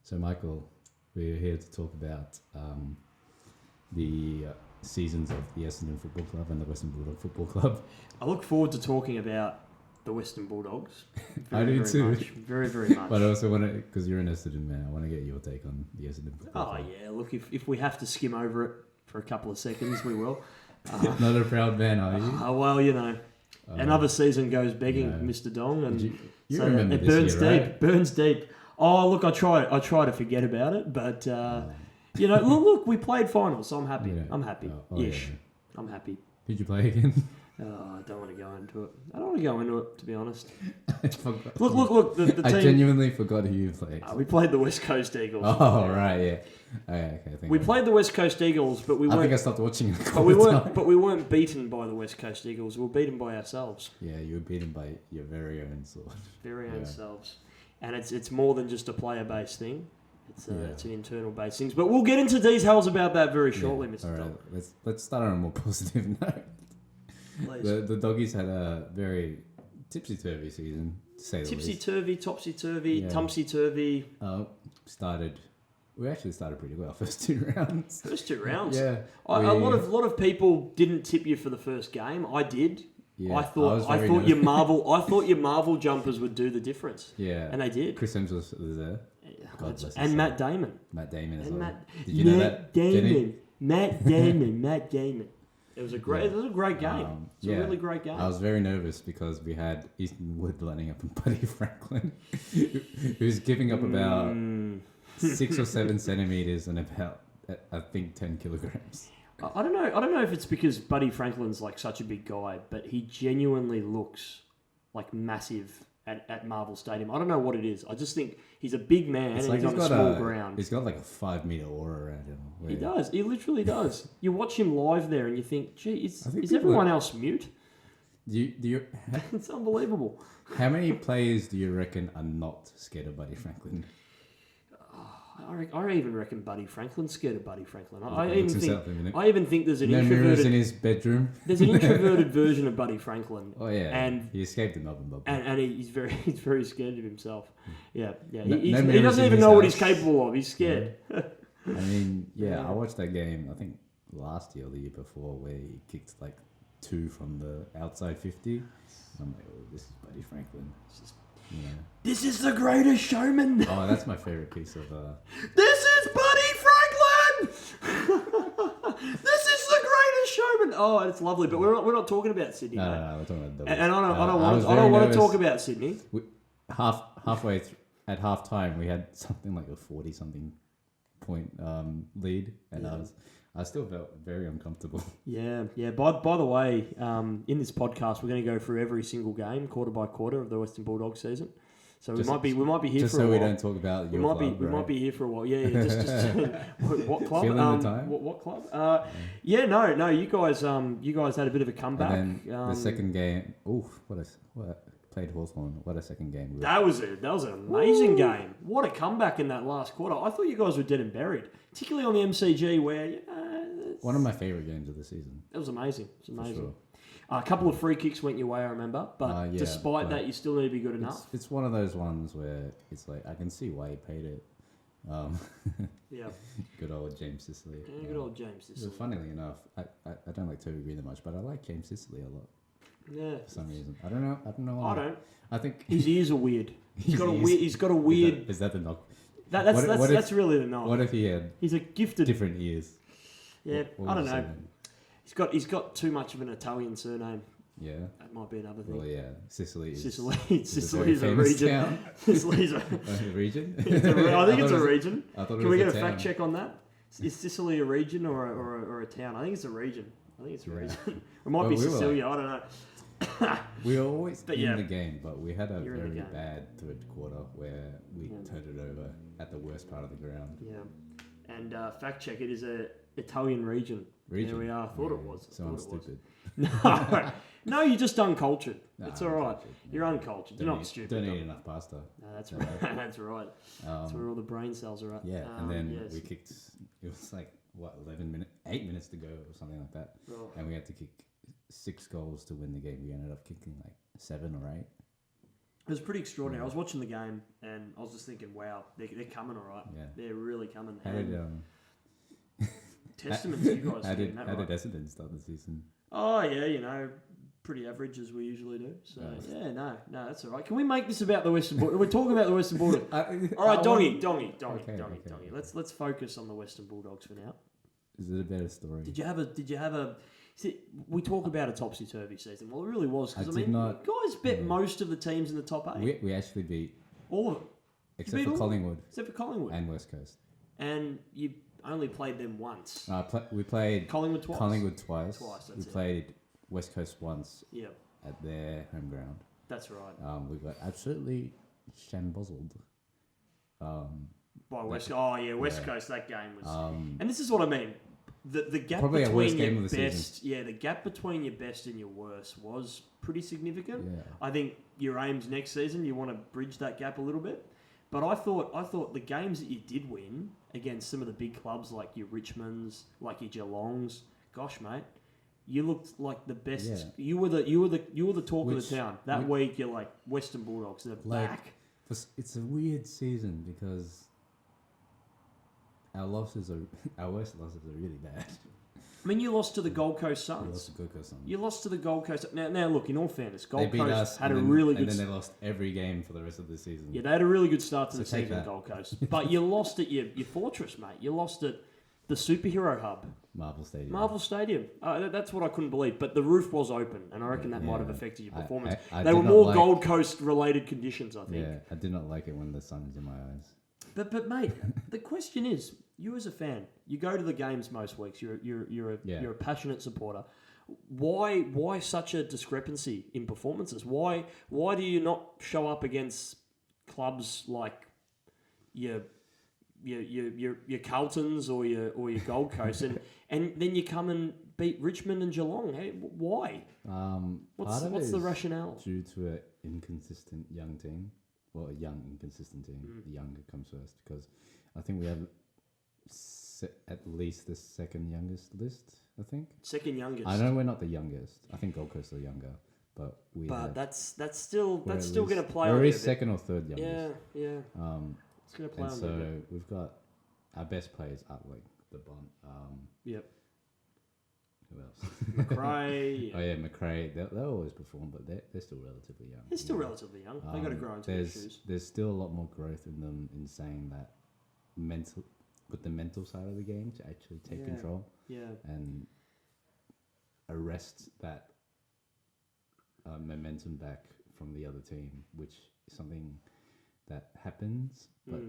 So, Michael, we're here to talk about the seasons of the Essendon Football Club and the Western Bulldog Football Club. I look forward to talking about the Western Bulldogs. I do very too. Much, very, very much. But I also want to, because you're an Essendon man, I want to get your take on the Essendon Football Club. Yeah, look, if we have to skim over it for a couple of seconds, we will. Not a proud man, are you? Well, another season goes begging, Mr. Dong, and you so remember it this burns year, deep. right? Burns deep. Oh, look, I try to forget about it, but look, we played finals, so I'm happy. Yeah. I'm happy. Yeah. I'm happy. Did you play again? I don't want to go into it. I don't want to go into it, to be honest. I forgot. Look. The I team. genuinely forgot who you played. We played the West Coast Eagles. Oh, right, yeah. Okay, We played the West Coast Eagles, but we I think I weren't. stopped watching it. But we weren't beaten by the West Coast Eagles. We were beaten by ourselves. Yeah, you were beaten by your very own sword. Very own selves. And it's more than just a player-based thing. It's an internal-based thing. But we'll get into details about that very shortly, Mr. All right, Dog. let's start on a more positive note. The Doggies had a very tipsy-turvy season, to say the least. Tipsy-turvy, topsy-turvy, Yeah. tumsy-turvy. We actually started pretty well first two rounds. First two rounds. Yeah. A lot of people didn't tip you for the first game. I did. Yeah, I thought your Marvel jumpers would do the difference. Yeah. And they did. Chris Hemsworth was there. God bless his And soul. Matt Damon. Matt Damon as And well. Matt, Did you know that, Jenny? Matt Damon. It was a great game. It's a really great game. I was very nervous because we had Easton Wood lining up and Buddy Franklin, who's giving up about 6 or 7 centimeters and about, I think, 10 kilograms. I don't know if it's because Buddy Franklin's like such a big guy, but he genuinely looks like massive at Marvel Stadium. I don't know what it is. I just think he's a big man and he's on a small ground. He's got like a 5-meter aura around him. He does. He literally does. You watch him live there and you think, gee, is everyone else mute? It's unbelievable. How many players do you reckon are not scared of Buddy Franklin? I even reckon Buddy Franklin's scared of Buddy Franklin. I even think there's an mirrors introverted in his bedroom. There's an introverted version of Buddy Franklin. Oh yeah, and he escaped the Melbourne bubble. And he's very scared of himself. Yeah. He No doesn't even know what he's capable of. He's scared. Yeah. I mean, I watched that game. I think last year or the year before, where he kicked like 2 from the outside 50. I'm like, oh, this is Buddy Franklin. It's just, This is the greatest showman. Oh, that's my favorite piece of. This is Buddy Franklin. This is the greatest showman. Oh, it's lovely, but we're not talking about Sydney. No, we're talking about Doggies. And I don't want to talk about Sydney. Halfway at half time, we had something like a 40-something point lead, and I still felt very uncomfortable. Yeah. By the way, in this podcast, we're going to go through every single game, quarter by quarter, of the Western Bulldogs season. So we might be here for a while. Just so we don't talk about your club, We might be here for a while. Yeah. Just what club? Feeling the time. What club? No. You guys had a bit of a comeback. And then the second game. Oof! What played Hawthorn. What a second game. That was an amazing game. What a comeback in that last quarter. I thought you guys were dead and buried, particularly on the MCG where. One of my favourite games of the season. It was amazing. It was amazing. Sure. A couple of free kicks went your way, I remember. But despite that, you still need to be good enough. It's one of those ones where it's like, I can see why he paid it. Yeah. Good old James Sicily. Yeah, good old James Sicily. Funnily enough, I don't like Toby Green that much, but I like James Sicily a lot. Yeah. For some reason. I don't know why. I don't. I think his ears are weird. He's got a weird. Is that the knock? That's really the knock. What if he had He's a gifted different ears? Yeah, What I don't would you know. He's got too much of an Italian surname. Yeah. That might be another thing. Well, yeah. Sicily Sicily's a region. Sicily's a region. I think it's a region. Can we get a fact check on that? Is Sicily a region or a town? I think it's a region. It might be Sicilia. I don't know. We were always in the game, but we had a very bad third quarter where we turned it over at the worst part of the ground. Yeah. And fact check, it is a Italian region. There we are. I thought it was. So I'm stupid. No, you're just uncultured. No, it's all right. You're uncultured. You're not stupid. Don't eat enough pasta. No, that's right. That's right. That's where all the brain cells are at. Yeah, and then we kicked. It was like 8 minutes to go or something like that, and we had to kick 6 goals to win the game. We ended up kicking like 7 or 8. It was pretty extraordinary. I was watching the game and I was just thinking, wow, they're coming all right. Yeah. They're really coming. How did testament to you guys. how did right. Essendon start the season? Oh yeah, pretty average as we usually do. So no, that's all right. Can we make this about the Western Bulldogs? We're talking about the Western Bulldogs. All right, Dongy. Okay. Let's focus on the Western Bulldogs for now. Is it a better story? Did you have a? See, we talk about a topsy turvy season. Well, it really was because you guys bet most of the teams in the top 8. We actually beat all of them, except for Collingwood. Except for Collingwood and West Coast. And you only played them once. We played Collingwood twice. We played West Coast once. Yeah. At their home ground. That's right. We got absolutely shambozzled. By West. West Coast. That game was. And this is what I mean. The gap between your best, the gap between your best and your worst was pretty significant. Yeah. I think your aims next season, you want to bridge that gap a little bit. But I thought the games that you did win against some of the big clubs like your Richmonds, like your Geelongs, gosh, mate, you looked like the best. Yeah. You were the talk of the town that week. You're like Western Bulldogs, they're back. It's a weird season because our worst losses are really bad. I mean, you lost to the Gold Coast Suns. You lost to the Gold Coast. Now, look, in all fairness, Gold Coast had a really good... And then they lost every game for the rest of the season. Yeah, they had a really good start to the season, Gold Coast. But you lost at your fortress, mate. You lost at the superhero hub. Marvel Stadium. That's what I couldn't believe. But the roof was open, and I reckon that might have affected your performance. I they were more Gold Coast-related conditions, I think. Yeah, I did not like it when the sun was in my eyes. But mate, the question is, you as a fan, you go to the games most weeks. You're a passionate supporter. Why such a discrepancy in performances? Why do you not show up against clubs like your Carltons or your Gold Coast and then you come and beat Richmond and Geelong? Hey, why? What's the rationale? Due to an inconsistent young team. Well, a young, inconsistent team. The younger comes first because I think we have at least the second youngest list, I think. Second youngest. I know we're not the youngest. I think Gold Coast are younger, but that's still going to play on. We're second or third youngest. Yeah. It's going to play on. So we've got our best players at like the bond. Yep. Who else? McRae. Oh yeah, McRae. They'll always perform, but they're still relatively young. They're still relatively young. They got to grow into their shoes. There's still a lot more growth in them in saying that put the mental side of the game to actually take control. Yeah. And arrest that momentum back from the other team, which is something that happens, but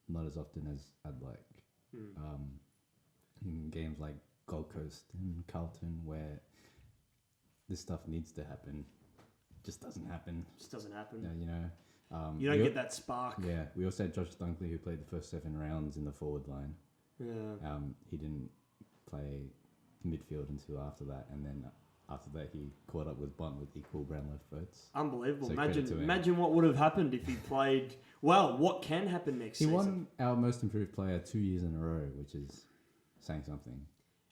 not as often as I'd like. In games like Gold Coast and Carlton, where this stuff needs to happen, just doesn't happen. You don't get that spark. Yeah, we also had Josh Dunkley, who played the first 7 rounds in the forward line. Yeah. He didn't play midfield until after that, and then after that he caught up with Bont with equal brown left votes. Unbelievable. So imagine what would have happened if he played well. What can happen next season? He won our most improved player 2 years in a row, which is saying something.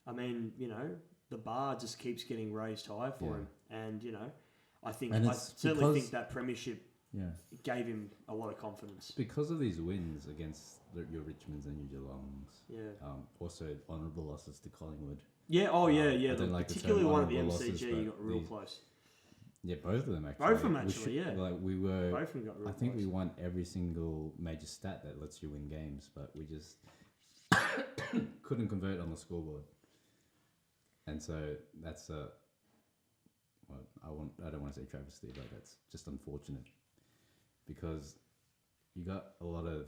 I mean, the bar just keeps getting raised high for him, and I certainly think that premiership gave him a lot of confidence because of these wins against your Richmonds and your Geelongs. Yeah. Also, honourable losses to Collingwood. Yeah. Oh yeah. Particularly one at the MCG, you got real close. Yeah, both of them actually. Both of them actually. Like we were. Both of them got real close. I think we won every single major stat that lets you win games, but we just couldn't convert on the scoreboard. And so that's I don't want to say travesty, but that's just unfortunate because you got a lot of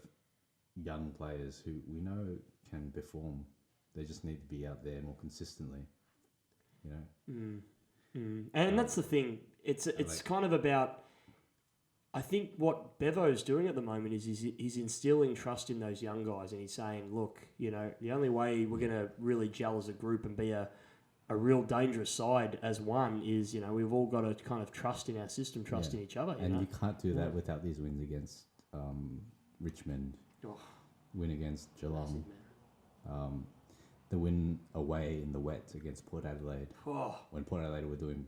young players who we know can perform. They just need to be out there more consistently, And that's the thing. It's kind of about. I think what Bevo's doing at the moment is he's instilling trust in those young guys, and he's saying, look, the only way we're going to really gel as a group and be a real dangerous side as one is, we've all got to kind of trust in our system, trust in each other. You can't do that without these wins against Richmond, win against Geelong, the win away in the wet against Port Adelaide, when Port Adelaide were doing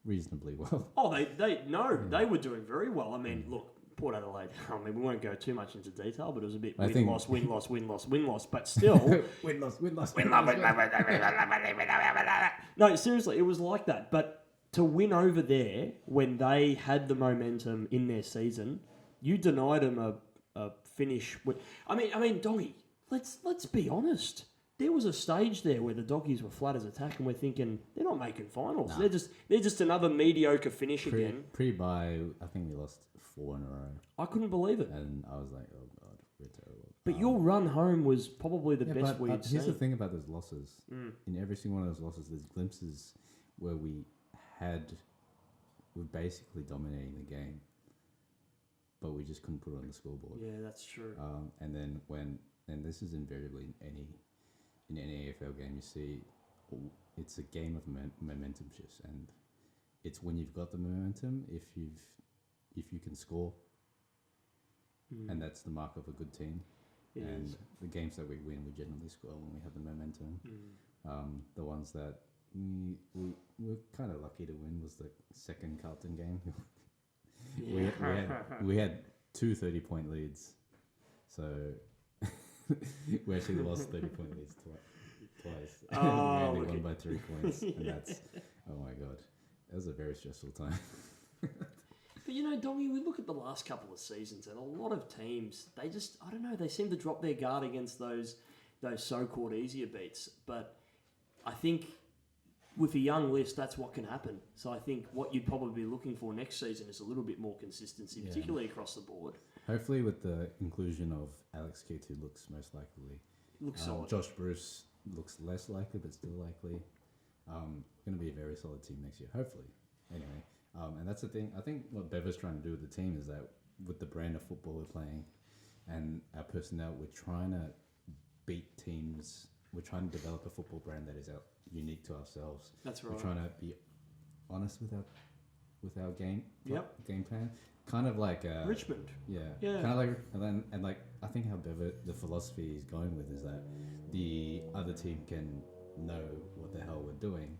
reasonably well. Oh, they were doing very well. I mean, look, Port Adelaide. I mean, we won't go too much into detail, but it was a bit win loss, but still win loss. No, seriously, it was like that. But to win over there when they had the momentum in their season, you denied them a finish. I mean, Doggy. Let's be honest. There was a stage there where the Doggies were flat as a tack, and we're thinking they're not making finals. Nah. They're just another mediocre finish again. Pre-bye, I think we lost 4 in a row. I couldn't believe it, and I was like, "Oh God, we're terrible." But your run home was probably the best we'd seen. Here's the thing about those losses. In every single one of those losses, there's glimpses where we're basically dominating the game, but we just couldn't put it on the scoreboard. Yeah, that's true. And then and this is invariably in any AFL game, you see it's a game of momentum shifts, and it's when you've got the momentum, if you can score, and that's the mark of a good team. And the games that we win, we generally score when we have the momentum. The ones that we were kind of lucky to win was the second Carlton game. we had 2 30-point leads, so we actually lost 30-point leads twice. Oh, we only won by 3 points, and that's oh my God, that was a very stressful time. But you know, Doggy, we look at the last couple of seasons, and a lot of teams, they just, I don't know, they seem to drop their guard against those so-called easier beats. But I think with a young list, that's what can happen. So I think what you'd probably be looking for next season is a little bit more consistency, particularly across the board. Hopefully with the inclusion of Alex Keith, who looks most likely. Looks solid. Josh Bruce looks less likely, but still likely. Going to be a very solid team next year, hopefully. Anyway. And that's the thing. I think what Beva's trying to do with the team is that with the brand of football we're playing and our personnel, we're trying to beat teams. We're trying to develop a football brand that is unique to ourselves. That's right. We're trying to be honest with our game plan. Kind of like Richmond. Yeah. Kind of like and I think how Beva the philosophy is going with is that the other team can know what the hell we're doing,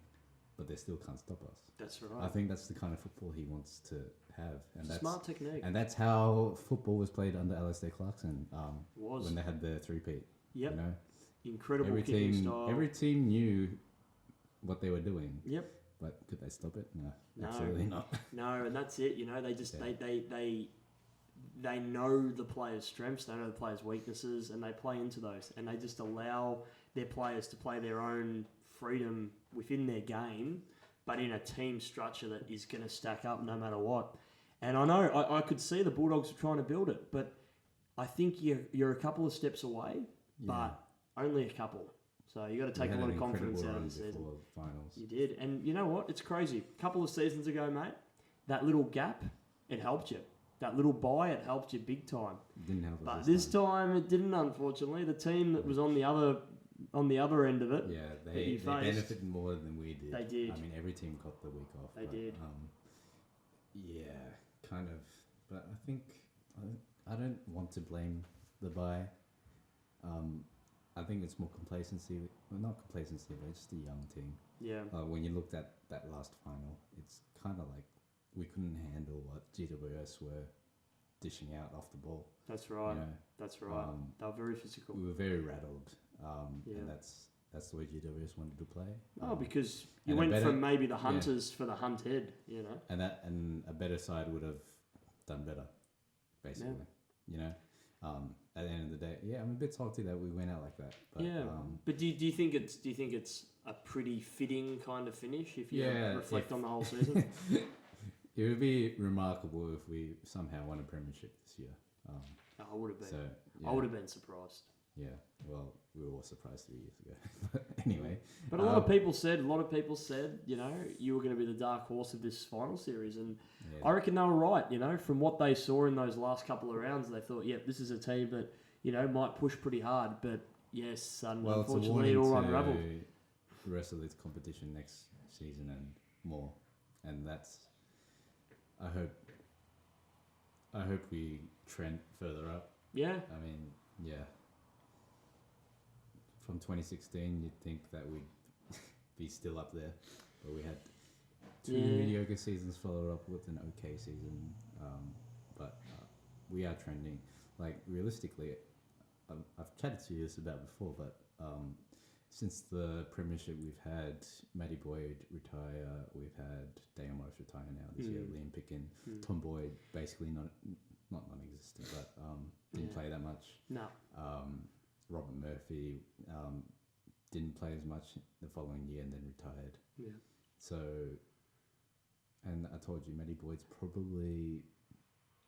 but they still can't stop us. That's right. I think that's the kind of football he wants to have, and that's smart technique. And that's how football was played under Alistair Clarkson. When they had the 3-peat. Yep. You know, incredible kicking style. Every team knew what they were doing. Yep. But could they stop it? No, absolutely not. No, and that's it. You know, they just they know the players' strengths, they know the players' weaknesses, and they play into those, and they just allow their players to play their own freedom within their game, but in a team structure that is going to stack up no matter what. And I know I could see the Bulldogs are trying to build it, but I think you're a couple of steps away, but only a couple. So you got to take a lot of confidence out of the season. Finals. You did, and you know what? It's crazy. A couple of seasons ago, mate, that little gap, it helped you. That little bye, it helped you big time. It didn't help us. But this time it didn't. Unfortunately, the team that was on the other end of it. Yeah, they benefited more than we did. They did. I mean, every team got the week off. They did. Yeah, kind of. But I think I don't want to blame the bye. I think it's more complacency. Well, not complacency, but it's just a young team. Yeah. When you looked at that last final, it's kind of like we couldn't handle what GWS were dishing out off the ball. That's right. You know? That's right. They were very physical. We were very rattled. And that's the way GWS wanted to play. Because you went from maybe the hunters for the hunted, you know. And a better side would have done better, basically. Yeah. You know. At the end of the day, I'm a bit salty that we went out like that. But, but do you think it's a pretty fitting kind of finish if you reflect on the whole season? It would be remarkable if we somehow won a premiership this year. I would have been. So, I would have been surprised. Yeah, well, we were all surprised 3 years ago. But anyway. But a lot of people said, you know, you were going to be the dark horse of this final series. And I reckon they were right, you know, from what they saw in those last couple of rounds. They thought, this is a team that, you know, might push pretty hard. But yes, unfortunately, it all unravelled. The rest of this competition next season and more. And that's, I hope we trend further up. Yeah. I mean, from 2016, you'd think that we'd be still up there, but we had 2 mediocre seasons followed up with an okay season. But we are trending. Like, realistically, I've chatted to you this about before, but since the premiership, we've had Matty Boyd retire, we've had Dale Morris retire now this year, Liam Pickin, Tom Boyd basically not non-existent, but didn't play that much. No. Robert Murphy didn't play as much the following year and then retired. Yeah. So, and I told you, Matty Boyd's probably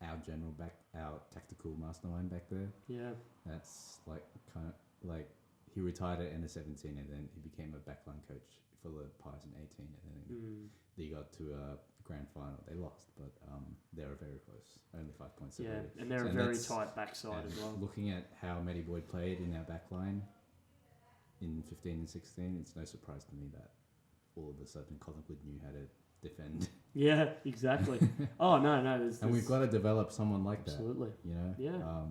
our tactical mastermind back there. Yeah. That's like kind of like he retired at end of 17 and then he became a backline coach for the Pies in 18 and then they got to a grand final. They lost, but they were very close. Only 5 points. Yeah, and they're a very tight backside as well. Looking at how Matty Boyd played in our backline in 15 and 16, it's no surprise to me that all of a sudden Collingwood knew how to defend. Yeah, exactly. Oh, no. And we've got to develop someone like absolutely. That. You know?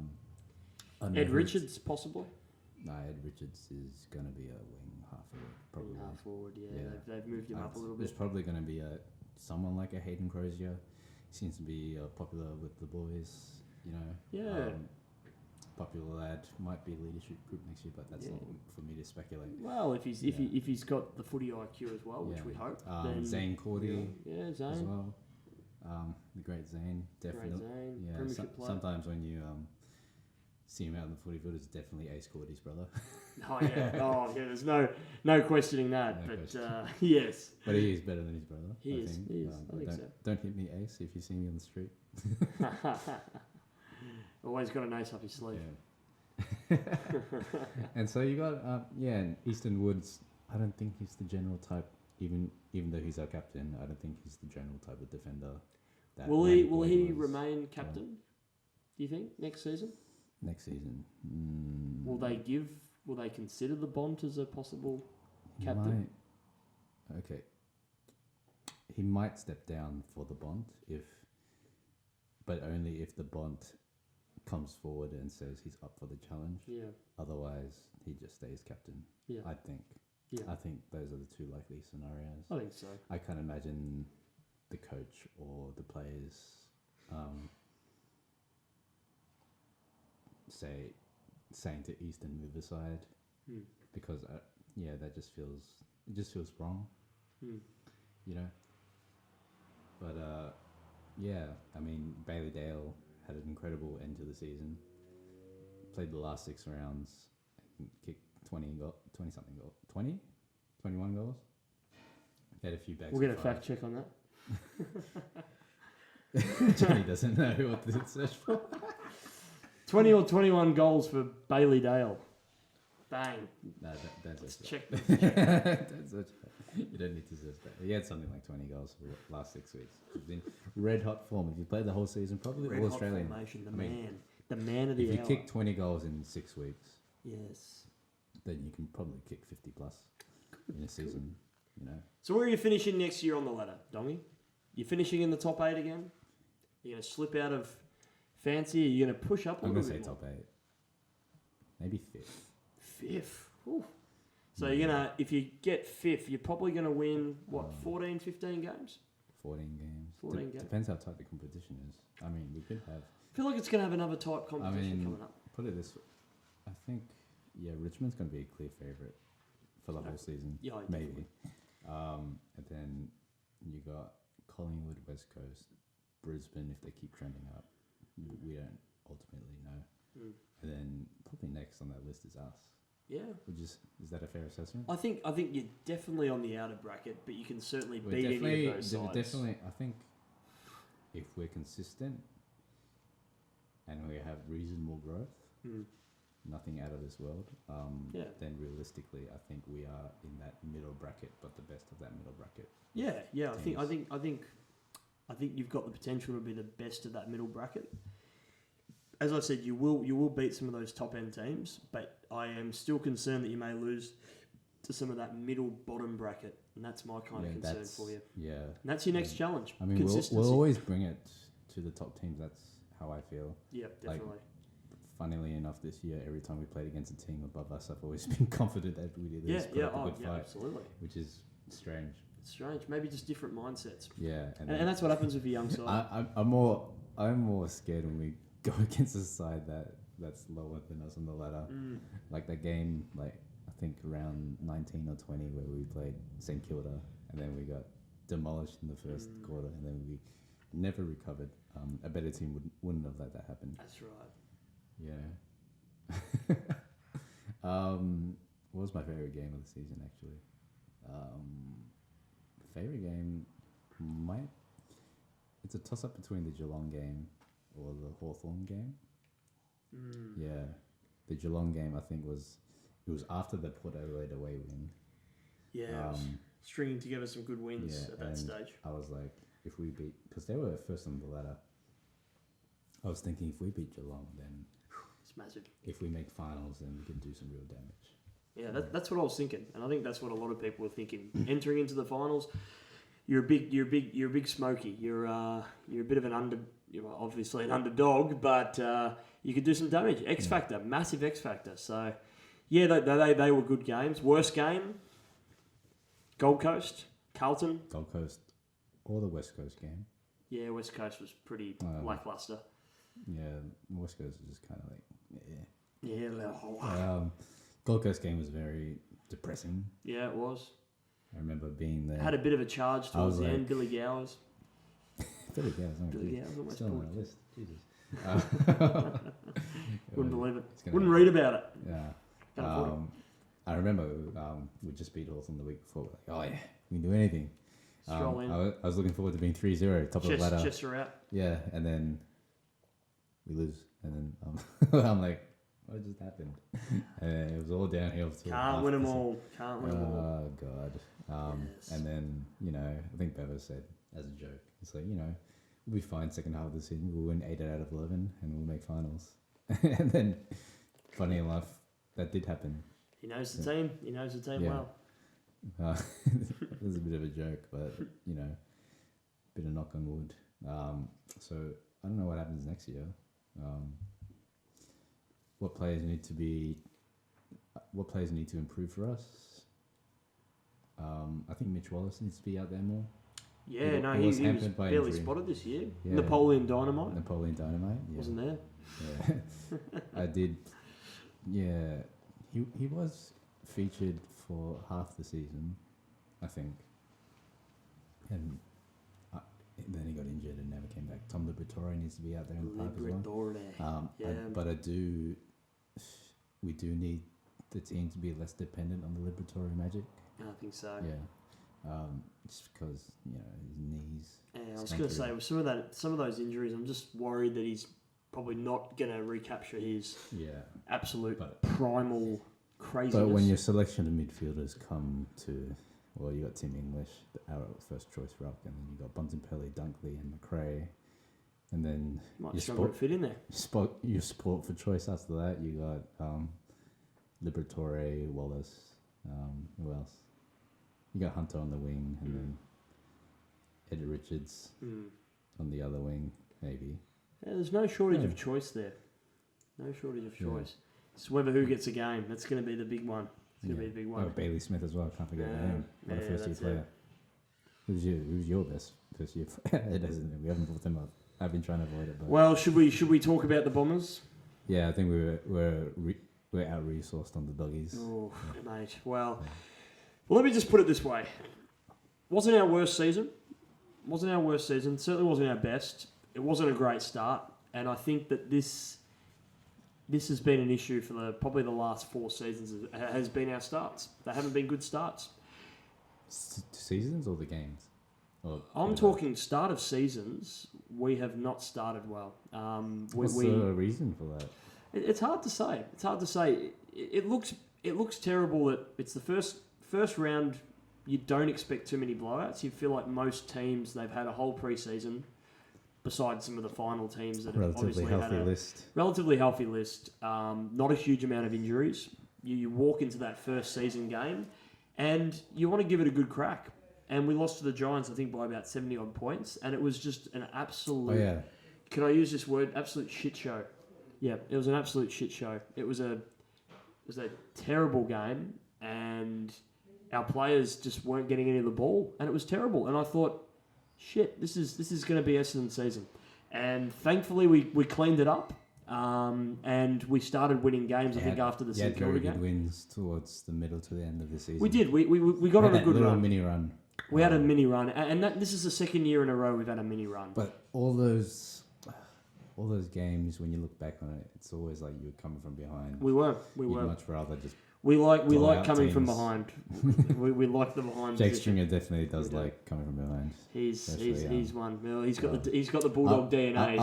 Yeah. Ed Richards, possibly? No, Ed Richards is going to be a wing half forward, probably. Half forward, yeah. They've moved him up a little bit. There's probably going to be someone like a Hayden Crozier. He seems to be popular with the boys, you know. Yeah. Popular lad, might be leadership group next year, but that's not for me to speculate. Well, if he's got the footy IQ as well, which we hope. Then Zane Cordy, Zane as well. The great Zane, definitely. Great Zane. Yeah, sometimes when you see him out in the footy field, it's definitely Ace Cordy's brother. Oh yeah, There's no questioning that. Yes. But he is better than his brother. He is. I think so. Don't hit me, Ace, if you see me on the street. Always got an ace up his sleeve. Yeah. And so you got and Easton Woods. I don't think he's the general type. Even though he's our captain, I don't think he's the general type of defender. Will he remain captain? Do you think next season? Next season. Will they consider the Bont as a possible captain? Okay. He might step down for the Bont but only if the Bont comes forward and says he's up for the challenge. Yeah. Otherwise, he just stays captain. Yeah. I think. Yeah. I think those are the two likely scenarios. I think so. I can't imagine the coach or the players saying to Easton move aside because that just feels wrong. You know. But I mean Bailey Dale had an incredible end to the season. Played the last 6 rounds and kicked 21 goals. He had a few bags. We'll get a fact check on that. Johnny doesn't know what to search for. 20 or 21 goals for Bailey Dale. Bang. No, that's check. You don't need to search that. He had something like 20 goals for the last 6 weeks. He's been red hot form. If you played the whole season, probably red all Australian. Formation, the man of the hour. If you kick 20 goals in 6 weeks, yes, then you can probably kick 50 plus in a season. You know. So where are you finishing next year on the ladder, Dongy? You finishing in the top 8 again? You're going to slip out of fancy? Are you going to push up a little bit? I'm going to say top 8. Maybe 5th. 5th. Ooh. So you're going to, if you get 5th, you're probably going to win, 14, 15 games? 14 games. 14 games. Depends how tight the competition is. I mean, we could have... I feel like it's going to have another tight competition coming up. Put it this way. I think, Richmond's going to be a clear favourite for the whole season. Yeah, maybe. And then you got Collingwood, West Coast, Brisbane, if they keep trending up. We don't ultimately know. And then probably next on that list is us. Yeah. Is that a fair assessment? I think you're definitely on the outer bracket, but you can certainly beat any of those sides. Definitely, I think if we're consistent and we have reasonable growth, nothing out of this world, then realistically, I think we are in that middle bracket, but the best of that middle bracket. Yeah. I think you've got the potential to be the best of that middle bracket. As I said, you will beat some of those top end teams, but I am still concerned that you may lose to some of that middle bottom bracket, and that's my kind of concern for you. Yeah, and that's your next challenge. I mean, we'll always bring it to the top teams. That's how I feel. Yeah, definitely. Like, funnily enough, this year, every time we played against a team above us, I've always been confident that we'd put up a good fight. Absolutely. Which is strange. It's strange. Maybe just different mindsets. Yeah, and that's what happens with a young side. I'm more scared when we go against a side that's lower than us on the ladder. Like that game, like I think around 19 or 20, where we played St Kilda, and then we got demolished in the first quarter, and then we never recovered. A better team wouldn't have let that happen. That's right. Yeah. What was my favourite game of the season, actually? Favourite game it's a toss-up between the Geelong game or the Hawthorn game. Yeah. The Geelong game, I think, was after the Port Adelaide away win. Yeah, stringing together some good wins at that stage. I was like, if we beat... Because they were first on the ladder. I was thinking, if we beat Geelong, then... It's massive. If we make finals, then we can do some real damage. Yeah, that's what I was thinking, and I think that's what a lot of people were thinking. Entering into the finals, you're a big smoky. You're a bit of obviously an underdog, but you could do some damage. X factor, massive X factor. So, yeah, they were good games. Worst game, Gold Coast, Carlton. Gold Coast, or the West Coast game. Yeah, West Coast was pretty lackluster. Yeah, West Coast was just kind of like, Yeah. Gold Coast game was very depressing. Yeah, it was. I remember being there. Had a bit of a charge towards the end. Billy Gowers. Billy Gowers almost still on the list. Jesus. Wouldn't believe it. Wouldn't read about it. Yeah. I remember we just beat Hawthorn the week before. Like, oh yeah, we can do anything. Stroll in. I was looking forward to being 3-0, top of the ladder. Chester out. Yeah, and then we lose, and then I'm like, what just happened? And it was all downhill. Can't win them all. Oh God. Yes. And then I think Bevo said as a joke, it's like we'll be fine second half of the season. We'll win 8 out of 11, and we'll make finals. And then, funny enough, that did happen. He knows the team. He knows the team well. It was a bit of a joke, but bit of knock on wood. So I don't know what happens next year. What players need to improve for us? I think Mitch Wallace needs to be out there more. Yeah, he was barely injury. Spotted this year. Yeah. Napoleon Dynamite. Yeah. Wasn't there? Yeah. I did. Yeah, he was featured for half the season, I think, and then he got injured and never came back. Tom Liberatore needs to be out there in the park as well. But we do need the team to be less dependent on the Liberatore magic. I think so. Yeah. Just because his knees. Yeah, I was going to say with some of those injuries, I'm just worried that he's probably not going to recapture his absolute primal craziness. But when your selection of midfielders come to, you got Tim English, our first choice ruck, and then you got Bontempelli, Dunkley, and McRae, and then might struggle to fit in there. Your sport for choice after that, you got Liberatore, Wallace. Who else? You got Hunter on the wing, and then Eddie Richards on the other wing, maybe. Yeah, there's no shortage of choice there. No shortage of choice. It's whether who gets a game. That's going to be the big one. It's going to be the big one. Oh, Bailey Smith as well. Can't forget him. What a first-year player. Who's your best first-year player? It doesn't. We haven't brought them up. I've been trying to avoid it. But. Well, should we talk about the Bombers? Yeah, I think we're out-resourced on the Doggies. Oh, mate. Well, let me just put it this way. Wasn't our worst season. Certainly wasn't our best. It wasn't a great start. And I think that this has been an issue for probably the last 4 seasons. Has been our starts. They haven't been good starts. Seasons or the games? I'm talking start of seasons. We have not started well. What's the reason for that? It's hard to say. It looks terrible that it's the first round. You don't expect too many blowouts. You feel like most teams, they've had a whole pre-season, besides some of the final teams that have obviously had a relatively healthy list. Not a huge amount of injuries. You walk into that first season game, and you want to give it a good crack. And we lost to the Giants, I think, by about 70-odd points. And it was just an absolute... Can I use this word? Absolute shit show. Yeah, it was an absolute shit show. It was a terrible game. And our players just weren't getting any of the ball, and it was terrible. And I thought, shit, this is going to be Essendon's season. And thankfully, we cleaned it up, and we started winning games. I think after the St Kilda game, good wins towards the middle to the end of the season. We did. We got on a good run. Mini run. We had a mini run, and this is the second year in a row we've had a mini run. But all those games, when you look back on it, it's always like you were coming from behind. We were. You'd much rather just. We like coming from behind. we like the behind. Jake Stringer definitely does like coming from behind. He's one. Well, he's got the Bulldog DNA.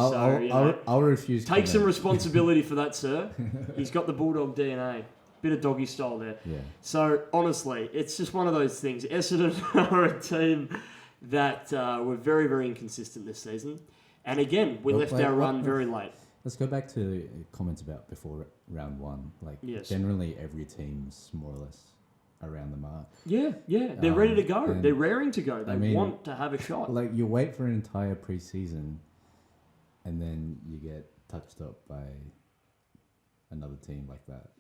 I'll refuse. Take some responsibility for that, sir. He's got the Bulldog DNA. Bit of doggy style there. Yeah. So honestly, it's just one of those things. Essendon are a team that were very, very inconsistent this season, and again, we left our run very late. Let's go back to comments about before round one. Generally, every team's more or less around the mark. Yeah. They're ready to go. They're raring to go. They want to have a shot. Like, you wait for an entire preseason, and then you get touched up by another team like that.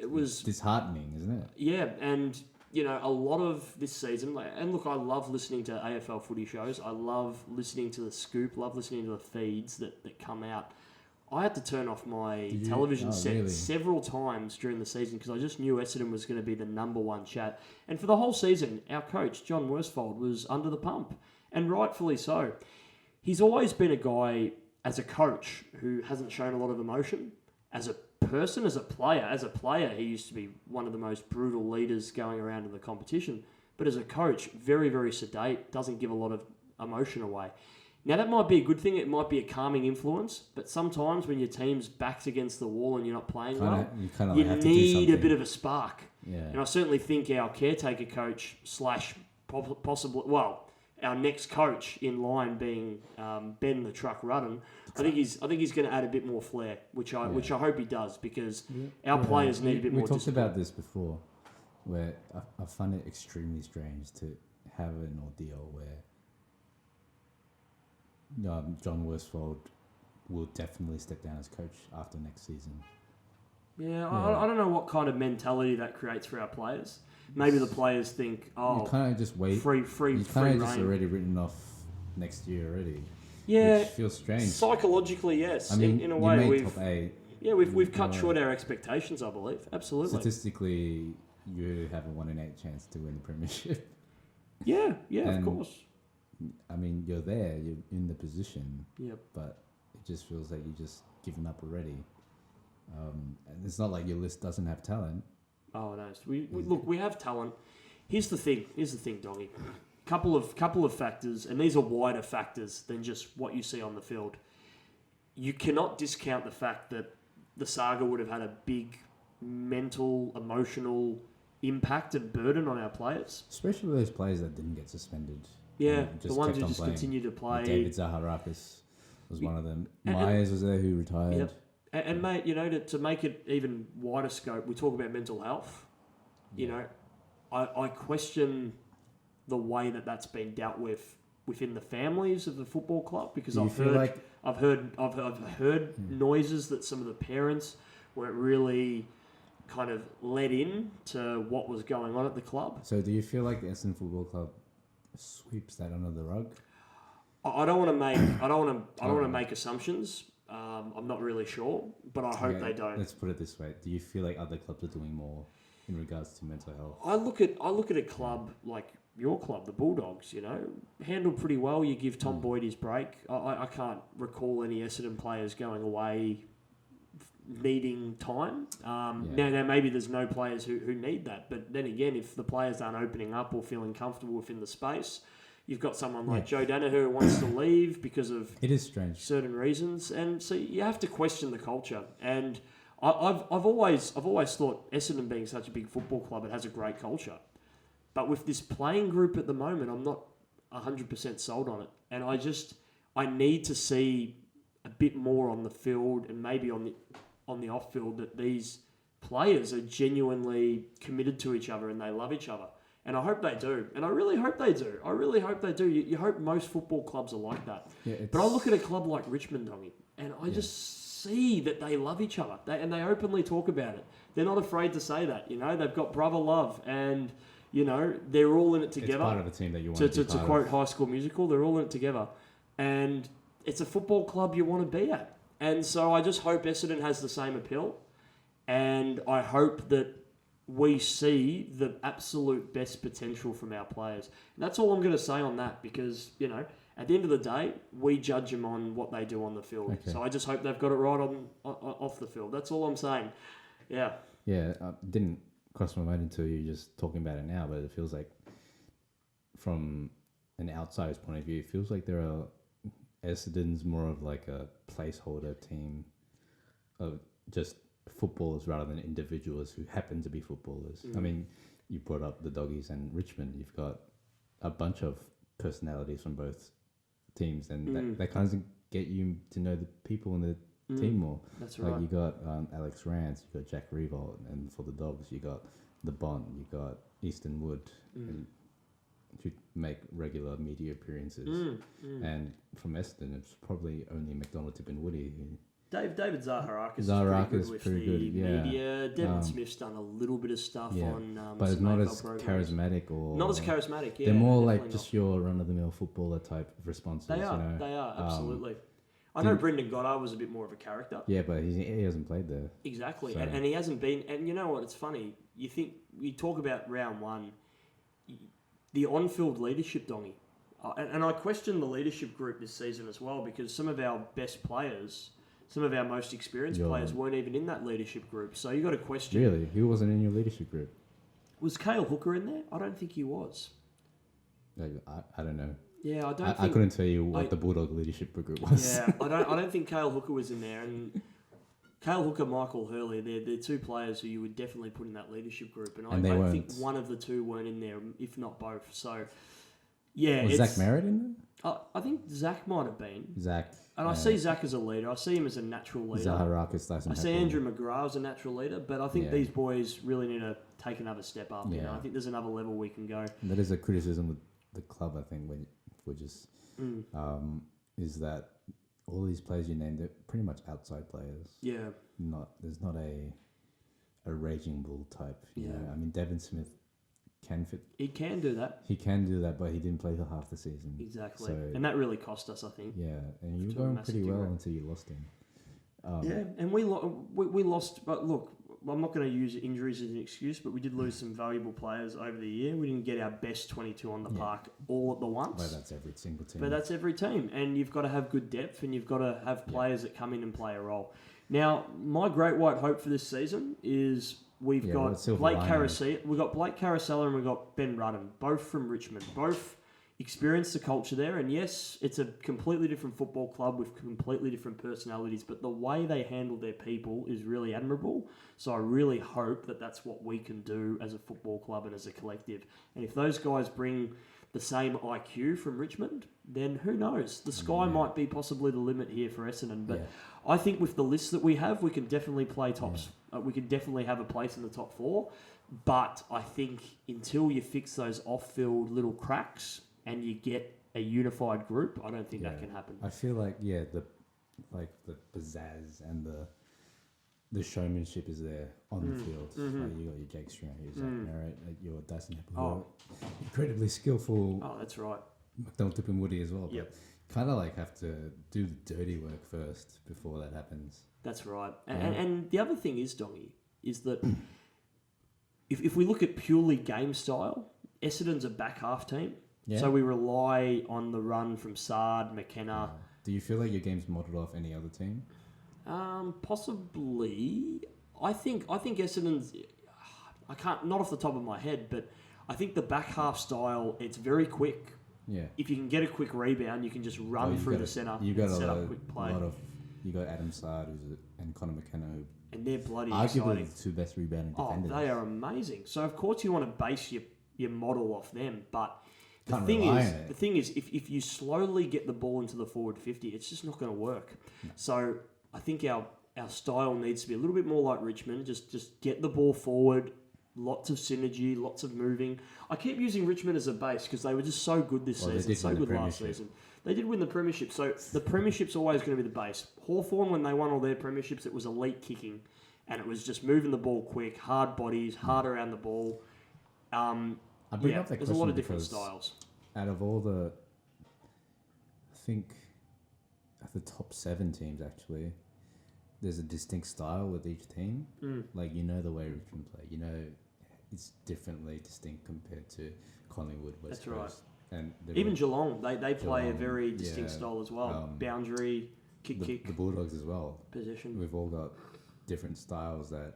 It was disheartening, isn't it? Yeah, and a lot of this season, and look, I love listening to AFL footy shows. I love listening to the Scoop, love listening to the feeds that come out. I had to turn off my television set several times during the season because I just knew Essendon was going to be the number one chat. And for the whole season, our coach, John Worsfold, was under the pump, and rightfully so. He's always been a guy, as a coach, who hasn't shown a lot of emotion. As a person, as a player, he used to be one of the most brutal leaders going around in the competition. But as a coach, very, very sedate, doesn't give a lot of emotion away. Now, that might be a good thing. It might be a calming influence. But sometimes when your team's back's against the wall and you're not playing you need a bit of a spark. Yeah. And I certainly think our caretaker coach / possibly, our next coach in line being Ben the Truck Rudden, I think he's going to add a bit more flair, which I hope he does, because our players need a bit more discipline. We talked about this before, where I find it extremely strange to have an ordeal where John Worsfold will definitely step down as coach after next season. Yeah. I don't know what kind of mentality that creates for our players. Maybe the players think, you kind of just wait. Free you kind of just already written off next year already. Yeah, which feels strange. Psychologically, yes. I mean, in a way, we've cut short our expectations. I believe, absolutely. Statistically, you have a 1 in 8 chance to win the premiership. Yeah, of course. I mean, you're there, you're in the position. Yep. But it just feels like you've just given up already. And it's not like your list doesn't have talent. Oh no! We have talent. Here's the thing, Doggy. Couple of factors, and these are wider factors than just what you see on the field. You cannot discount the fact that the saga would have had a big mental, emotional impact and burden on our players. Especially those players that didn't get suspended. Yeah, the ones who just continue to play. David Zaharakis was one of them. Myers was there, who retired. Yep. And mate, to make it even wider scope, we talk about mental health. I question the way that's been dealt with within the families of the football club, because I've heard noises that some of the parents weren't really kind of let in to what was going on at the club. So do you feel like the Essendon Football Club sweeps that under the rug? I don't want to make assumptions. I'm not really sure, but I hope they don't. Let's put it this way: do you feel like other clubs are doing more in regards to mental health? I look at a club like your club, the Bulldogs. Handled pretty well. You give Tom Boyd his break. I can't recall any Essendon players going away needing time. Now maybe there's no players who need that, but then again, if the players aren't opening up or feeling comfortable within the space, you've got someone like Joe Danaher who wants to leave because of certain reasons, and so you have to question the culture. And I've always thought Essendon being such a big football club, it has a great culture, but with this playing group at the moment, I'm not 100% sold on it, and I need to see a bit more on the field and maybe on the off field that these players are genuinely committed to each other and they love each other. And I hope they do. And I really hope they do. You hope most football clubs are like that. Yeah, but I look at a club like Richmond, Doggy, and I just see that they love each other. They openly talk about it. They're not afraid to say that. They've got brother love. And, You know, they're all in it together. It's part of a team that you want to quote High School Musical, they're all in it together. And it's a football club you want to be at. And so I just hope Essendon has the same appeal. And I hope that we see the absolute best potential from our players. And that's all I'm going to say on that because, you know, at the end of the day, we judge them on what they do on the field. Okay. So I just hope they've got it right on off the field. That's all I'm saying. Yeah. Yeah, didn't cross my mind until you just talking about it now, but it feels like from an outsider's point of view, it feels like there are Essendon's more of like a placeholder team of just footballers rather than individuals who happen to be footballers. I mean, you brought up the Doggies and Richmond. You've got a bunch of personalities from both teams, and that kind of get you to know the people in the team more. That's right. Like you got Alex Rance, you got Jack Revolt, and for the Dogs, you got the Bond, you got Easton Wood, and to make regular media appearances. And from Essendon, it's probably only McDonald, Tip and Woody who. David Zaharakis is pretty good with the media. Devon Smith's done a little bit of stuff on but it's not as charismatic or... Not as charismatic, yeah. They're more like just your run-of-the-mill footballer type of responses. They are, absolutely. I know Brendan Goddard was a bit more of a character. Yeah, but he hasn't played there. Exactly, so. and he hasn't been... And you know what, it's funny. You talk about round one, the on-field leadership, Dongy. And I question the leadership group this season as well because some of our best players... Some of our most experienced players weren't even in that leadership group. So you got to question... Really? He wasn't in your leadership group? Was Cale Hooker in there? I don't think he was. I don't know. Yeah, I don't think... I couldn't tell you what the Bulldog leadership group was. Yeah, I don't think Cale Hooker was in there. And Cale Hooker, Michael Hurley, they're two players who you would definitely put in that leadership group. And I think one of the two weren't in there, if not both. So, yeah. Was Zach Merritt in there? I think Zach might have been. Zach... And I see Zach as a leader. I see him as a natural leader. Zaharakis, I see Andrew McGrath as a natural leader, but I think these boys really need to take another step up. You know? I think there's another level we can go. And that is a criticism with the club, I think, which is that all these players you named, they're pretty much outside players. Yeah. There's not a raging bull type. You know? I mean, Devon Smith can fit. He can do that. He can do that, but he didn't play for half the season. Exactly. So, and that really cost us, I think. Yeah, and you were going pretty well until you lost him. And we lost, but look, I'm not going to use injuries as an excuse, but we did lose some valuable players over the year. We didn't get our best 22 on the park all at the once. But that's every single team. But that's every team. And you've got to have good depth and you've got to have players that come in and play a role. Now, my great white hope for this season is... We've got Blake Carosella and we've got Ben Rudden, both from Richmond. Both experienced the culture there. And yes, it's a completely different football club with completely different personalities, but the way they handle their people is really admirable. So I really hope that that's what we can do as a football club and as a collective. And if those guys bring the same IQ from Richmond, then who knows? The sky might be possibly the limit here for Essendon. But I think with the list that we have, we can definitely play tops. We can definitely have a place in the top four. But I think until you fix those off-field little cracks and you get a unified group, I don't think that can happen. I feel like, the pizzazz and the showmanship is there on the field. Like you got your Jake Strang, your Zach Merritt, your Dyson Apple, incredibly skillful. Oh, that's right. McDonald, Tip and Woody as well. But kind of like have to do the dirty work first before that happens. That's right. And the other thing is, Dongy, is that if we look at purely game style, Essendon's a back half team. Yeah. So we rely on the run from Sard, McKenna. Do you feel like your game's modelled off any other team? Possibly. I think Essendon's... I can't... Not off the top of my head, but I think the back half style, it's very quick. Yeah. If you can get a quick rebound, you can just run through the centre and set up quick play. You got Adam Sard and Connor McKenna. And they're bloody arguably exciting. The two best rebounding defenders. Oh, they are amazing. So, of course, you want to base your model off them, but... The thing is, if you slowly get the ball into the forward 50, it's just not going to work. No. So I think our style needs to be a little bit more like Richmond. Just get the ball forward, lots of synergy, lots of moving. I keep using Richmond as a base because they were just so good this season, so good last season. They did win the premiership, so the premiership's always going to be the base. Hawthorn, when they won all their premierships, it was elite kicking, and it was just moving the ball quick, hard bodies, hard around the ball. I bring up that there's question a lot of different because styles. out of all the, I think, at the top 7 teams actually, there's a distinct style with each team. Like, you know the way Richmond play. You know it's differently distinct compared to Collingwood, West That's Coast. right. And even Geelong, they play Geelong, a very distinct style as well. Boundary, kick. The Bulldogs as well. Position. We've all got different styles that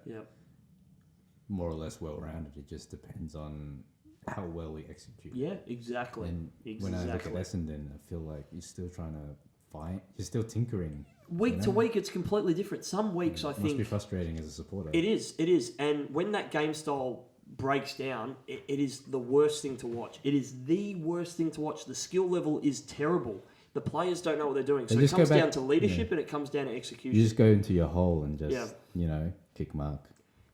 more or less well-rounded. It just depends on how well we execute. Yeah, exactly. And when I look at Essendon, I feel like you're still trying to fight. You're still tinkering. Week to week, it's completely different. Some weeks, I think... It must be frustrating as a supporter. It is. And when that game style breaks down, it is the worst thing to watch. It is the worst thing to watch. The skill level is terrible. The players don't know what they're doing. So it comes down to leadership and it comes down to execution. You just go into your hole and just, kick mark.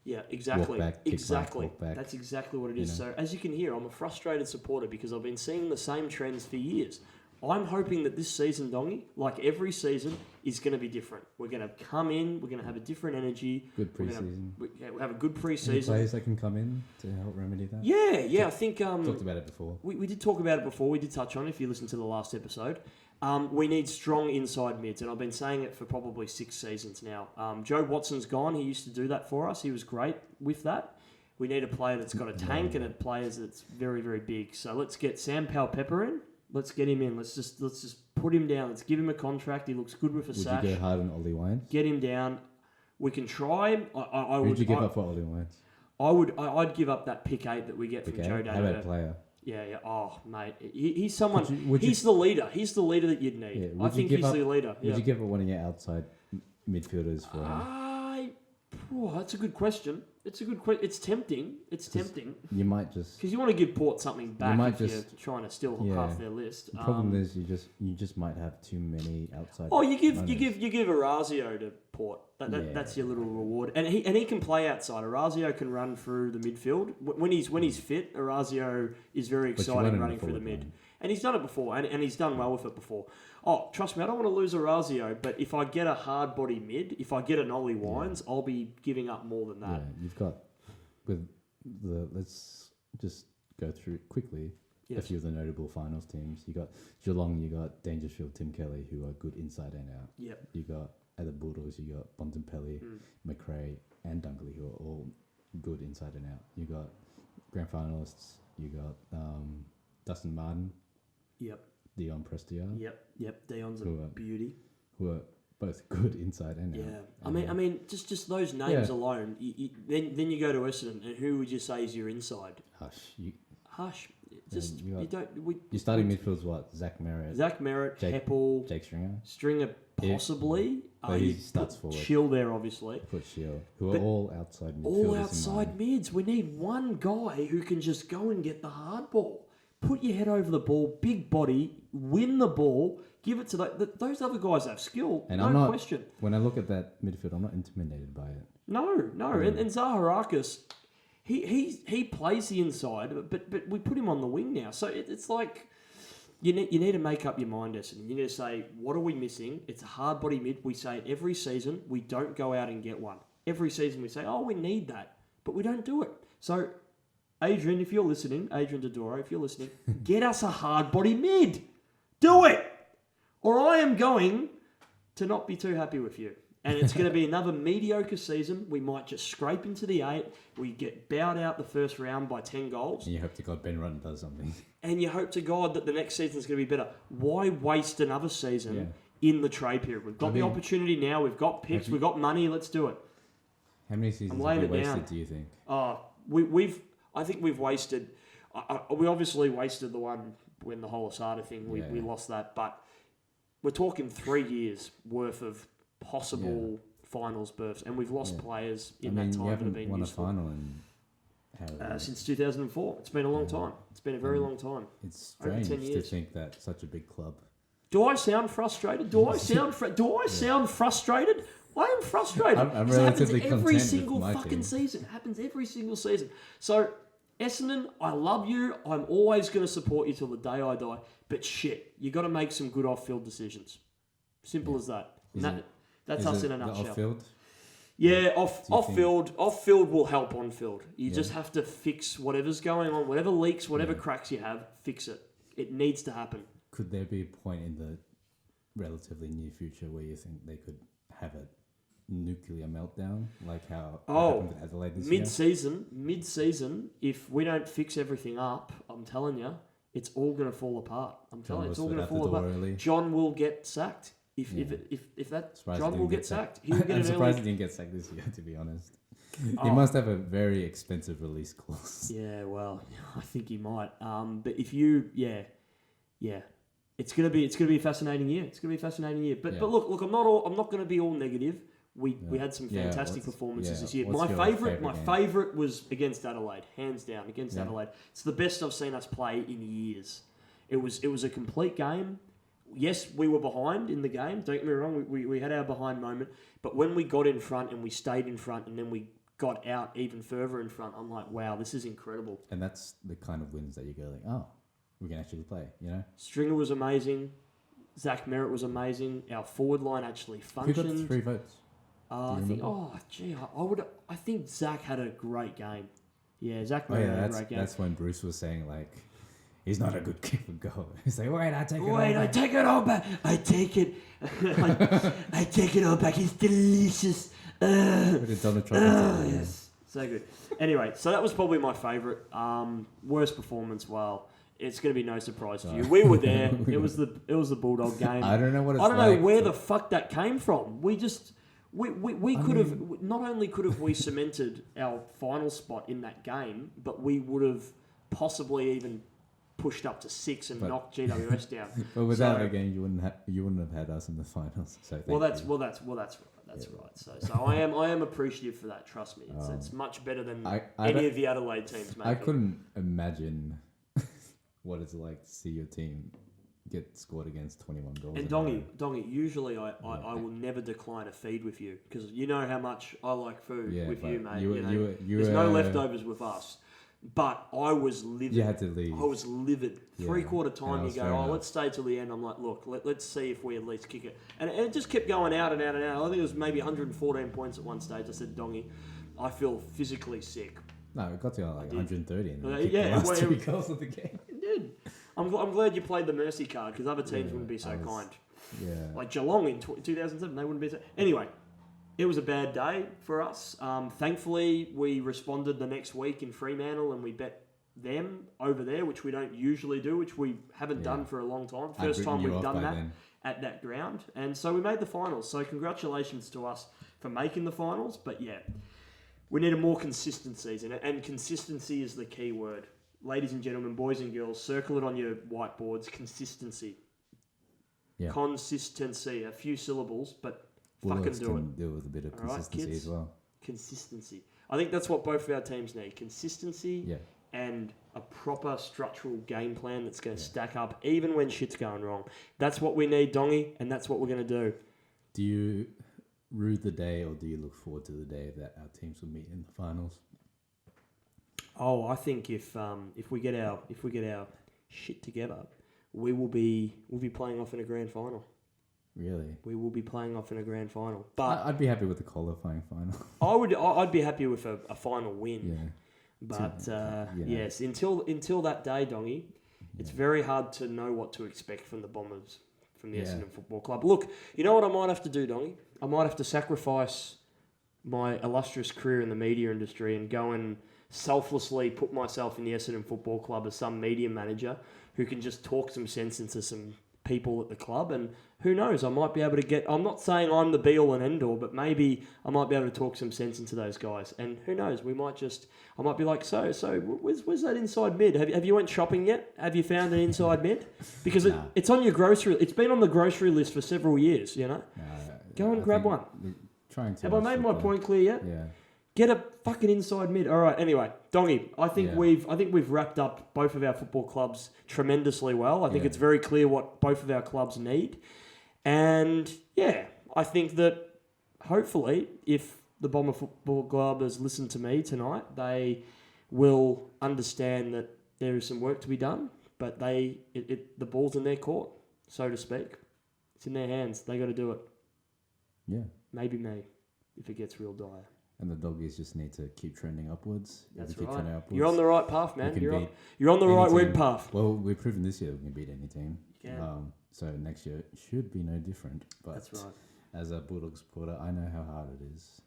Yeah, exactly. Walk back, exactly. Walk back. That's exactly what it is. So as you can hear, I'm a frustrated supporter because I've been seeing the same trends for years. I'm hoping that this season, Dongy, like every season, is going to be different. We're going to come in, we're going to have a different energy. Good pre-season. We'll have a good pre-season. Any players that can come in to help remedy that? Yeah, I think... talked about it before. We did talk about it before. We did touch on it if you listened to the last episode. We need strong inside mids, and I've been saying it for probably 6 seasons now. Joe Watson's gone. He used to do that for us. He was great with that. We need a player that's got a tank and a player that's very, very big. So let's get Sam Powell-Pepper in. Let's get him in. Let's just put him down. Let's give him a contract. He looks good with a sash. Would you go hard on Ollie Wines? Get him down. We can try him. Who would you give up for Ollie Wines? I'd give up that pick 8 that we get from Joe Daniher. How about a player? Yeah. Oh, mate. He's someone... he's the leader. He's the leader that you'd need. I think he's the leader. Would you give up one of your outside midfielders for him? That's a good question. It's a good question. It's tempting. You might just... Because you want to give Port something back if you're trying to steal half their list. The problem is you just might have too many outside... Oh, you give Orazio to Port. That's your little reward. And he can play outside. Orazio can run through the midfield. When he's fit, Orazio is very exciting running through the mid. Man. And he's done it before, and he's done well with it before. Oh, trust me, I don't want to lose Orazio, but if I get a hard body mid, if I get an Ollie Wines, I'll be giving up more than that. Yeah, you've got let's just go through quickly a few of the notable finals teams. You got Geelong, you got Dangerfield, Tim Kelly, who are good inside and out. Yep. You got at the Bulldogs, you got Bontempelli, McRae, and Dunkley, who are all good inside and out. You got grand finalists. You got Dustin Martin. Yep. Dion Prestier. Yep. Dion's a beauty. Who are both good inside and out. Yeah. I mean, just those names alone. Then you go to Essendon, and who would you say is your inside? Hush. Just you don't. Your starting midfield's what? Zach Merritt, Heppel, Jake Stringer possibly. But he starts forward. Chill there, obviously. Put Chill, who are all outside midfielders. All outside mids. We need one guy who can just go and get the hard ball. Put your head over the ball, big body, win the ball, give it to those other guys have skill, and no question. When I look at that midfield, I'm not intimidated by it. No. And Zaharakis, he plays the inside, but we put him on the wing now. So it's like you need to make up your mind, Essendon. You need to say, what are we missing? It's a hard body mid. We say it every season. We don't go out and get one. Every season we say, we need that, but we don't do it. So... Adrian, if you're listening, Adrian Dodoro, if you're listening, get us a hard body mid. Do it! Or I am going to not be too happy with you. And it's going to be another mediocre season. We might just scrape into the 8. We get bowed out the first round by 10 goals. And you hope to God Ben Rutten does something. And you hope to God that the next season's going to be better. Why waste another season in the trade period? We've got the opportunity now. We've got picks. We've got money. Let's do it. How many seasons have we wasted, do you think? I think we've wasted... we obviously wasted the one when the whole Asada thing, we lost that. But we're talking 3 years worth of possible finals berths. And we've lost players in that time that have been won useful. A final in since 2004. It's been a long time. It's been a very long time. It's strange to think that such a big club... Do I sound frustrated? Do I sound frustrated? I am frustrated. I'm relatively content every single with my fucking team. season. It happens every single season. So, Essendon, I love you. I'm always going to support you till the day I die. But shit, you got to make some good off-field decisions. Simple as that. That's us in a nutshell. Off-field? Yeah, off field will help on field. You just have to fix whatever's going on, whatever leaks, whatever cracks you have, fix it. It needs to happen. Could there be a point in the relatively near future where you think they could have a nuclear meltdown, like how it happened with Adelaide this year? Mid-season, if we don't fix everything up, I'm telling you, it's all going to fall apart. I'm telling you, it's all going to fall apart. Early. John will get sacked. If that John will get sacked. He will get I'm surprised he didn't get sacked this year, to be honest. He must have a very expensive release clause. Yeah, well, I think he might. But if you, it's gonna be a fascinating year. But look, I'm not gonna be all negative. We had some fantastic performances this year. My favourite was against Adelaide, hands down against Adelaide. It's the best I've seen us play in years. It was a complete game. Yes, we were behind in the game. Don't get me wrong. We had our behind moment. But when we got in front and we stayed in front and then we got out even further in front, I'm like, wow, this is incredible. And that's the kind of wins that you go like, oh, we can actually play, you know? Stringer was amazing. Zach Merritt was amazing. Our forward line actually functioned. Who got 3 votes? I think Zach had a great game. Yeah, Zach Merritt had a great game. That's when Bruce was saying, like, he's not a good kick for goal. He's like, I take it all back. I take it all back. It's delicious. Yes. So good. Anyway, so that was probably my favourite. Worst performance, well, it's going to be no surprise to you. We were there. It was the Bulldog game. I don't know what it's like. I don't know where the fuck that came from. We could have, not only could have we cemented our final spot in that game, but we would have possibly even pushed up to 6 and knocked GWS down. But without a game, you wouldn't have had us in the finals. So that's right. So I am appreciative for that. Trust me, it's much better than any of the Adelaide teams. Maybe. I couldn't imagine what it's like to see your team get scored against 21 goals. And Dongy, usually I will never decline a feed with you because you know how much I like food with you, mate. There's no leftovers with us. But I was livid. You had to leave. I was livid. 3/4 time, you go, let's stay till the end. I'm like, look, let's see if we at least kick it. And it just kept going out and out and out. I think it was maybe 114 points at one stage. I said, Dongy, I feel physically sick. No, it got to like 130. And the last 2 goals of the game. It did. I'm glad you played the mercy card because other teams wouldn't be so kind. Yeah. Like Geelong in 2007, they wouldn't be so... Anyway, it was a bad day for us. Thankfully, we responded the next week in Fremantle and we bet them over there, which we don't usually do, which we haven't done for a long time. First time we've done that at that ground. And so we made the finals. So congratulations to us for making the finals. But yeah, we need a more consistent season. And consistency is the key word. Ladies and gentlemen, boys and girls, circle it on your whiteboards. Consistency. Yeah. Consistency. A few syllables, but... Bulldogs can deal with a bit of consistency as well. Consistency. I think that's what both of our teams need. Consistency and a proper structural game plan that's going to stack up even when shit's going wrong. That's what we need, Dongy, and that's what we're going to do. Do you rue the day or do you look forward to the day that our teams will meet in the finals? Oh, I think if we get our shit together, we'll be playing off in a grand final. Really? We will be playing off in a grand final. But I'd be happy with the qualifying final. I'd be happy with a final win. Yeah. But yes, until that day, Dongy, it's very hard to know what to expect from the Bombers, from the Essendon Football Club. Look, you know what I might have to do, Dongy? I might have to sacrifice my illustrious career in the media industry and go and selflessly put myself in the Essendon Football Club as some media manager who can just talk some sense into some people at the club, and who knows, I might be able to get... I'm not saying I'm the be-all and end-all, but maybe I might be able to talk some sense into those guys, and who knows, I might be like, so where's that inside mid? Have you went shopping yet? Have you found an inside mid? Because it's on your grocery... It's been on the grocery list for several years, you know? Go and grab one. Have I made my point clear yet? Yeah. Get a fucking inside mid. All right. Anyway, Dongy, I think we've wrapped up both of our football clubs tremendously well. I think it's very clear what both of our clubs need, and I think that hopefully, if the Bomber Football Club has listened to me tonight, they will understand that there is some work to be done. But the ball's in their court, so to speak. It's in their hands. They got to do it. Yeah. Maybe me. if it gets real dire. And the Doggies just need to keep trending upwards. That's keep right. trending upwards, You're on the right path, man. we can beat You're on the any right team. web path. Well, we've proven this year we can beat any team. You can. So next year should be no different. But That's right. as a Bulldogs supporter, I know how hard it is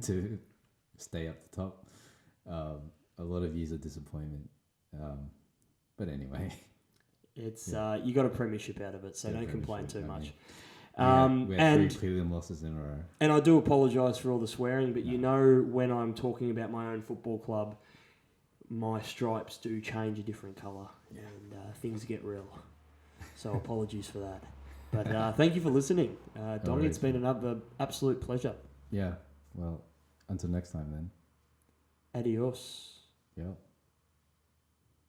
to stay up the top. A lot of years of disappointment. But anyway. It's you got a premiership out of it, so don't complain too much. We had 3 prelim losses in a row. And I do apologise for all the swearing, but you know when I'm talking about my own football club, my stripes do change a different colour and things get real. So apologies for that. But thank you for listening. Donnie, it's been an absolute pleasure. Yeah, well, until next time then. Adios. Yeah.